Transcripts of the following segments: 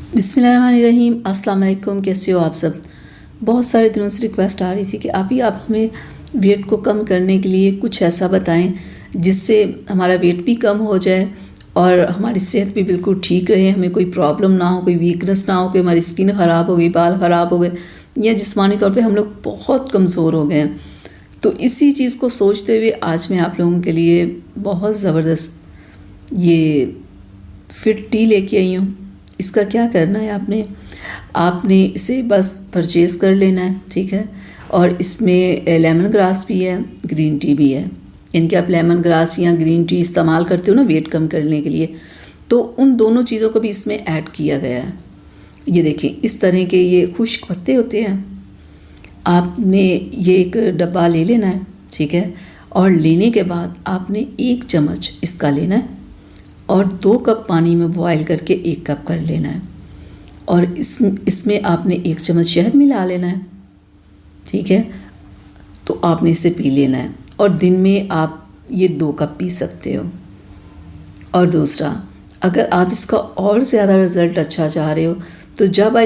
बिस्मिल्लाहिर्रहमानिर्रहीम। अस्सलाम वालेकुम। कैसे हो आप सब? बहुत सारे दिनों से रिक्वेस्ट आ रही थी कि आप हमें वेट को कम करने के लिए कुछ ऐसा बताएं जिससे हमारा वेट भी कम हो जाए और हमारी सेहत भी बिल्कुल ठीक रहे, हमें कोई प्रॉब्लम ना हो, कोई वीकनेस ना हो कि हमारी स्किन ख़राब हो गई, बाल ख़राब हो गए या जिस्मानी तौर पे हम लोग बहुत कमज़ोर हो गए हैं। तो इसी चीज़ को सोचते हुए आज मैं आप लोगों के लिए बहुत ज़बरदस्त ये फिट टी लेके आई हूँ। इसका क्या करना है, आपने इसे बस परचेज़ कर लेना है, ठीक है। और इसमें लेमन ग्रास भी है, ग्रीन टी भी है। इनके आप लेमन ग्रास या ग्रीन टी इस्तेमाल करते हो ना वेट कम करने के लिए, तो उन दोनों चीज़ों को भी इसमें ऐड किया गया है। ये देखिए, इस तरह के ये खुश्क पत्ते होते हैं। आपने ये एक डब्बा ले लेना है, ठीक है। और लेने के बाद आपने 1 चम्मच इसका लेना है और 2 कप पानी में बॉयल करके 1 कप कर लेना है। और इसमें आपने 1 चम्मच शहद मिला लेना है, ठीक है। तो आपने इसे पी लेना है और दिन में आप ये 2 कप पी सकते हो। और दूसरा, अगर आप इसका और ज़्यादा रिज़ल्ट अच्छा चाह रहे हो तो जब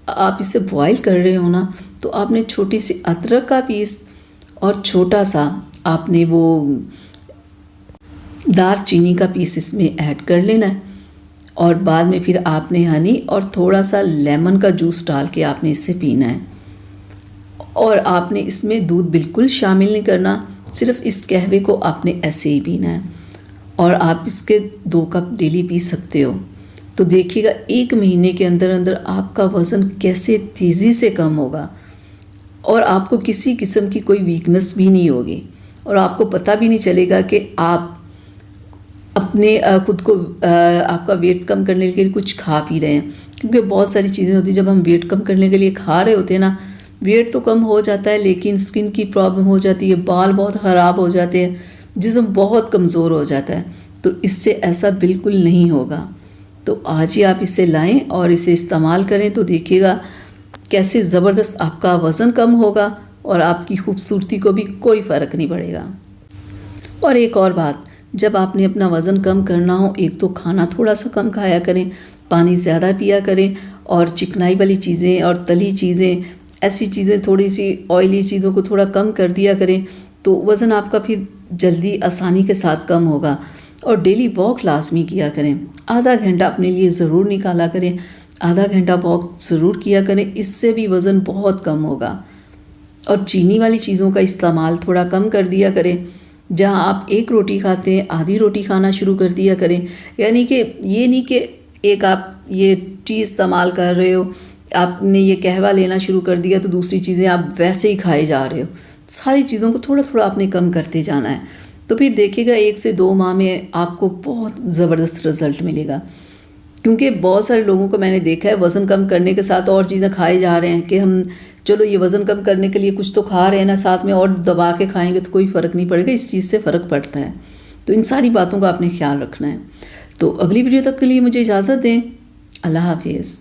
आप इसे बॉयल कर रहे हो ना, तो आपने छोटी सी अदरक का पीस और छोटा सा आपने वो दालचीनी का पीस इसमें ऐड कर लेना है। और बाद में फिर आपने हनी और थोड़ा सा लेमन का जूस डाल के आपने इसे पीना है। और आपने इसमें दूध बिल्कुल शामिल नहीं करना, सिर्फ इस कहवे को आपने ऐसे ही पीना है। और आप इसके 2 कप डेली पी सकते हो। तो देखिएगा 1 महीने के अंदर अंदर आपका वज़न कैसे तेज़ी से कम होगा और आपको किसी किस्म की कोई वीकनेस भी नहीं होगी और आपको पता भी नहीं चलेगा कि आप अपने खुद को आपका वेट कम करने के लिए कुछ खा पी रहे हैं। क्योंकि बहुत सारी चीज़ें होती हैं, जब हम वेट कम करने के लिए खा रहे होते हैं ना, वेट तो कम हो जाता है लेकिन स्किन की प्रॉब्लम हो जाती है, बाल बहुत ख़राब हो जाते हैं, जिस्म बहुत कमज़ोर हो जाता है। तो इससे ऐसा बिल्कुल नहीं होगा। तो आज ही आप इसे लाएं और इसे इस्तेमाल करें तो देखिएगा कैसे ज़बरदस्त आपका वज़न कम होगा और आपकी खूबसूरती को भी कोई फ़र्क नहीं पड़ेगा। और एक और बात, जब आपने अपना वज़न कम करना हो, एक तो खाना थोड़ा सा कम खाया करें, पानी ज़्यादा पिया करें और चिकनाई वाली चीज़ें और तली चीज़ें, ऐसी चीज़ें, थोड़ी सी ऑयली चीज़ों को थोड़ा कम कर दिया करें तो वज़न आपका फिर जल्दी आसानी के साथ कम होगा। और डेली वॉक लाजमी किया करें, आधा घंटा अपने लिए ज़रूर निकाला करें, आधा घंटा वॉक ज़रूर किया करें, इससे भी वज़न बहुत कम होगा। और चीनी वाली चीज़ों का इस्तेमाल थोड़ा कम कर दिया करें। जहाँ आप 1 रोटी खाते हैं, आधी रोटी खाना शुरू कर दिया करें। यानी कि ये नहीं कि एक आप ये टी इस्तेमाल कर रहे हो, आपने ये कहवा लेना शुरू कर दिया तो दूसरी चीज़ें आप वैसे ही खाए जा रहे हो। सारी चीज़ों को थोड़ा थोड़ा आपने कम करते जाना है। तो फिर देखिएगा 1 से 2 माह में आपको बहुत ज़बरदस्त रिज़ल्ट मिलेगा। क्योंकि बहुत सारे लोगों को मैंने देखा है वज़न कम करने के साथ और चीज़ें खाए जा रहे हैं कि हम चलो ये वज़न कम करने के लिए कुछ तो खा रहे हैं ना, साथ में और दबा के खाएंगे तो कोई फ़र्क नहीं पड़ेगा। इस चीज़ से फ़र्क पड़ता है। तो इन सारी बातों का आपने ख्याल रखना है। तो अगली वीडियो तक के लिए मुझे इजाज़त दें। अल्लाह हाफिज़।